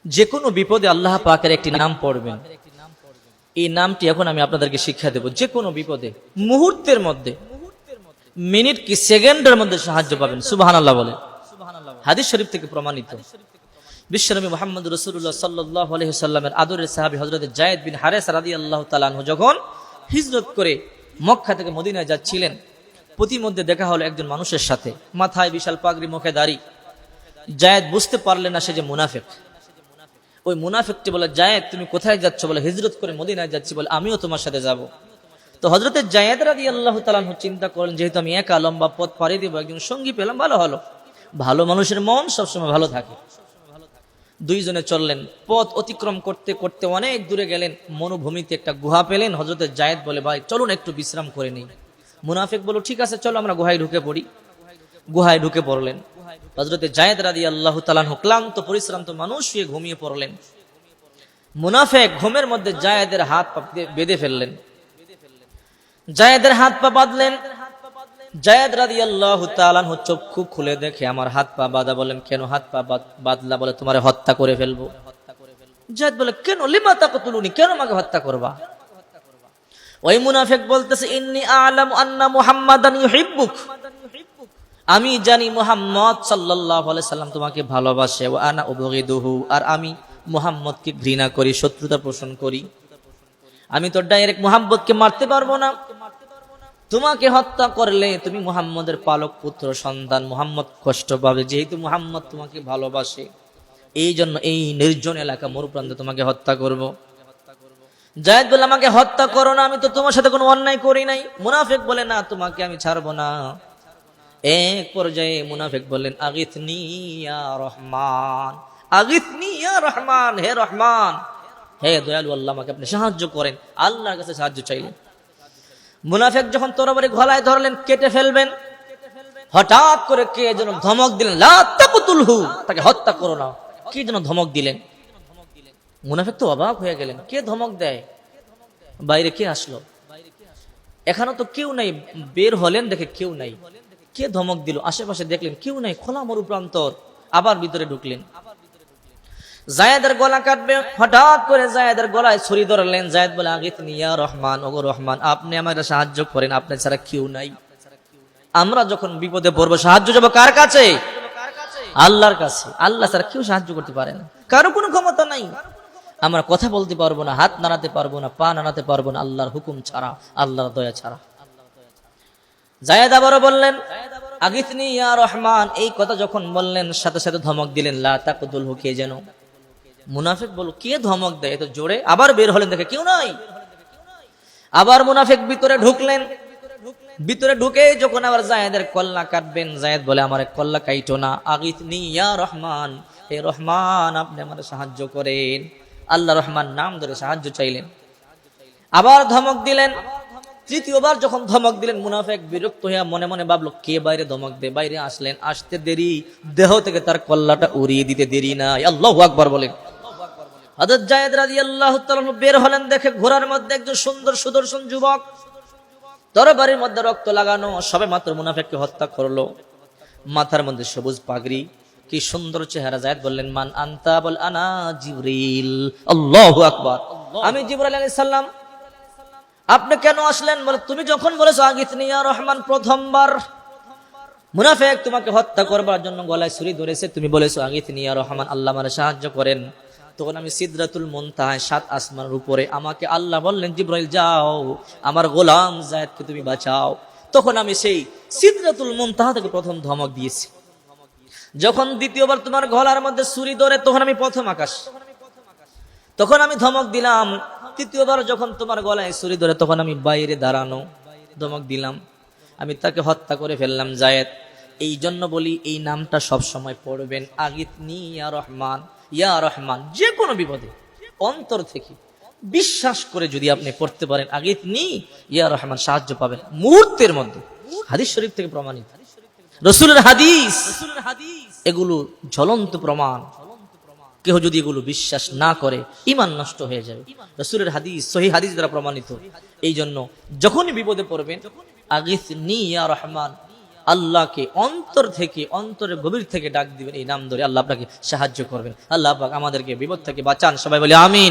যে কোনো বিপদে আল্লাহ পাকের একটি নাম পড়বেন। এই নামটি এখন আমি আপনাদেরকে শিক্ষা দেব। যে কোনো বিপদে মুহূর্তের মধ্যে, মিনিট কি সেকেন্ডের মধ্যে সাহায্য পাবেন। সুবহানাল্লাহ বলেন। হাদিস শরীফ থেকে প্রমাণিত। বিশ্বনবী মুহাম্মদ রাসূলুল্লাহ সাল্লাল্লাহু আলাইহি ওয়াসাল্লামের আদরের সাহাবী হযরত যায়েদ বিন হারেসা রাদিয়াল্লাহু তাআলা আনহু যখন হিজরত করে মক্কা থেকে মদিনায় যাচ্ছিলেন, প্রতিমধ্যে দেখা হলো একজন মানুষের সাথে, মাথায় বিশাল পাগড়ি, মুখে দাড়ি। যায়েদ বুঝতে পারলেন না সে যে মুনাফিক। ওই মুনাফিকটি বলে, যায়েদ তুমি কোথায় যাচ্ছ? বলে, হিজরত করে মদিনায় যাচ্ছি। বলে, আমিও তোমার সাথে যাব। তো হযরত যায়েদ রাদিয়াল্লাহু তাআলা আনহু চিন্তা করলেন, যেহেতু আমি একা লম্বা পথ পাড়ি দিব, একজন সঙ্গী পেলাম, ভালো হলো। ভালো মানুষের মন সবসময় ভালো থাকে। দুইজনে চললেন। পথ অতিক্রম করতে করতে অনেক দূরে গেলেন। মরুভূমিতে একটা গুহা পেলেন। হযরত যায়েদ বলে, ভাই চলুন একটু বিশ্রাম করে নিই। মুনাফিক বলল, ঠিক আছে চলো আমরা গুহায় ঢুকে পড়ি। গুহায় ঢুকে পড়লেন। হযরত যায়েদ রাদিয়াল্লাহু তাআলা আনহু ক্লান্ত পরিশ্রান্ত মানুষ শুয়ে ঘুমিয়ে পড়লেন। মুনাফিক ঘুমের মধ্যে যায়েদের হাত পা বেঁধে ফেললেন। যায়েদের হাত পা বাঁধলেন। যায়েদ রাদিয়াল্লাহু তাআলা আনহু চক্ষু খুলে দেখে আমার হাত পা বাঁধা। বলেন, কেন হাত পা বাঁধলা? বলে, তোমারে হত্যা করে ফেলবো। যায়েদ বলে, কেন? লিমা তাকতুলুনি, কেন আমাকে হত্যা করবা? ওই মুনাফিক বলতেছে, ইন্নী আ'লামু আন্না মুহাম্মাদান ইউহিব্বুক, আমি জানি মুহাম্মদ সাল্লাল্লাহু আলাইহি সাল্লাম তোমাকে ভালোবাসে। ওয়া আনা উবগিদুহু, আর আমি মুহাম্মদকে ঘৃণা করি, শত্রুতা পোষণ করি। আমি তো ডাইরেক্ট মুহাম্মদকে মারতে পারবো না। তোমাকে হত্যা করলে তুমি মুহাম্মদের পালক পুত্র সন্তান, মুহাম্মদ কষ্ট পাবে। যেহেতু মুহাম্মদ তোমাকে ভালোবাসে, এই জন্য এই নির্জন এলাকা মরুপ্রান্তে তোমাকে হত্যা করব। যায়েদ বলে, আমাকে হত্যা করো না, আমি তো তোমার সাথে কোনো অন্যায় করি নাই। মুনাফিক বলে, না তোমাকে আমি ছাড়বো না। এক পর্যায়ে মুনাফিক বললেন, আগিথনি ইয়া রহমান, আগিথনি ইয়া রহমান, হে রহমান, হে দয়ালু আল্লাহ, আমাকে আপনি সাহায্য করেন। আল্লাহর কাছে সাহায্য চাইলেন। মুনাফিক যখন তরবারি গলায় ধরলেন কেটে ফেলবেন, হঠাৎ করে কে যেন ধমক দিলেন, লা তাকতুলহু, তাকে হত্যা করো না। কি যেন ধমক দিলেন। মুনাফিক তো অবাক হয়ে গেলেন, কে ধমক দেয়? বাইরে কে আসলো? এখানে তো কেউ নাই। বের হলেন, দেখে কেউ নাই। কে ধমক দিল? আশেপাশে দেখলেন কেউ নাই, খোলা মরুপ্রান্তর। আবার ভিতরে ঢুকলেন। যায়েদের গলা কাটবে, হঠাৎ করে যায়েদের গলায় ছুরি ধরলেন। যায়েদ বলে, আগিথনি ইয়া রহমান, ওগো রহমান, আপনি আমাকে সাহায্য করেন, আপনি ছাড়া কেউ নাই। আমরা যখন বিপদে পড়বো সাহায্য যাবো কার কাছে? আল্লাহর কাছে। আল্লাহ ছাড়া কেউ সাহায্য করতে পারে না, কারো কোনো ক্ষমতা নাই। আমরা কথা বলতে পারবো না, হাত নাড়াতে পারবো না, পা নাড়াতে পারবো না, আল্লাহর হুকুম ছাড়া, আল্লাহর দয়া ছাড়া। যায়েদ আবারও বললেন, আগিথনি ইয়া রহমান। এই কথা যখন বললেন, সাথে সাথে ধমক দিলেন, লা তাকতুলহু, কে যেন। মুনাফিক বলল, কে ধমক দেয় এত জোরে? আবার বের হলেন, দেখে কেউ নাই। আবার মুনাফিক ভিতরে ঢুকলেন। ভিতরে ঢুকে যখন আবার যায়েদের কল্লা কাটবেন, যায়েদ বলে, আমার কল্লা কাইটো না, আগিথনি ইয়া রহমান, হে রহমান, আপনি আমার সাহায্য করেন। আল্লাহ রহমান নাম ধরে সাহায্য চাইলেন। আবার ধমক দিলেন। তৃতীয়বার যখন ধমক দিলেন, মুনাফিক বিরক্ত হয়ে মনে মনে ভাবলো, কে বাইরে ধমক দে। বাইরে আসলেন, আসতে দেরি, দেহ থেকে তার কল্লাটা উড়িয়ে দিতে দেরি নাই। আল্লাহু আকবার বলেন। হযরত যায়েদ রাদিয়াল্লাহু তাআলা বের হলেন, দেখে ঘোড়ার মধ্যে একজন সুন্দর সুদর্শন যুবক, তরবারির মধ্যে রক্ত লাগানো, সবে মাত্র মুনাফিককে হত্যা করলো। মাথার মধ্যে সবুজ পাগড়ি, কি সুন্দর চেহারা। যায়েদ বললেন, মান আনতা? বল, আনা জিবরিল। আল্লাহু আকবার, আমি জিবরাইল আলাইহিস সালাম। আপনি কেন আসলেন? বলে, তুমি যখন বলেছো আগিথনি ইয়া রহমান প্রথমবার, মুনাফিক তোমাকে হত্যা করবার জন্য গলায় ছুরি ধরেছে, তুমি বলেছো আগিথনি ইয়া রহমান, আল্লাহ আমারে সাহায্য করেন। তখন আমি সিদরাতুল মুনতাহায়, 7 আসমানের উপরে, আমাকে আল্লাহ বললেন, জিবরাইল যাও, আমার গোলাম যায়েদকে তুমি বাঁচাও। তখন আমি সেই সিদরাতুল মুনতাহা থেকে প্রথম ধমক দিয়েছি। যখন দ্বিতীয়বার তোমার গলার মধ্যে ছুরি ধরে, তখন আমি প্রথম আকাশ, তখন আমি ধমক দিলাম। তৃতীয়বার যখন তোমার গলায় ছুরি ধরে, তখন আমি বাইরে দাঁড়ানো, ধমক দিলাম। আমি তাকে হত্যা করে ফেললাম। যায়েদ, এই জন্য বলি এই নামটা সব সময় পড়বেন, আগিথনি ইয়া রহমান, ইয়া রহমান। যে কোনো বিপদে অন্তর থেকে বিশ্বাস করে যদি আপনি পড়তে পারেন, আগিথনি ইয়া রহমান, সাহায্য পাবেন মুহূর্তের মধ্যে। হাদিস শরীফ থেকে প্রমাণিত, রাসূলের হাদিস, এগুলো জ্বলন্ত প্রমাণ। কেউ যদি এগুলো বিশ্বাস না করে, ঈমান নষ্ট হয়ে যাবে। রাসূলের হাদিস, সহিহ হাদিস দ্বারা প্রমাণিত। এই জন্য যখনই বিপদে পড়বেন, আগিথনি ইয়া রহমান, আল্লাহকে অন্তর থেকে, অন্তরের গভীর থেকে ডাক দিবেন, এই নাম ধরে আল্লাহ আপনাকে সাহায্য করবেন। আল্লাহ পাক আমাদেরকে বিপদ থেকে বাঁচান, সবাই বলে আমিন।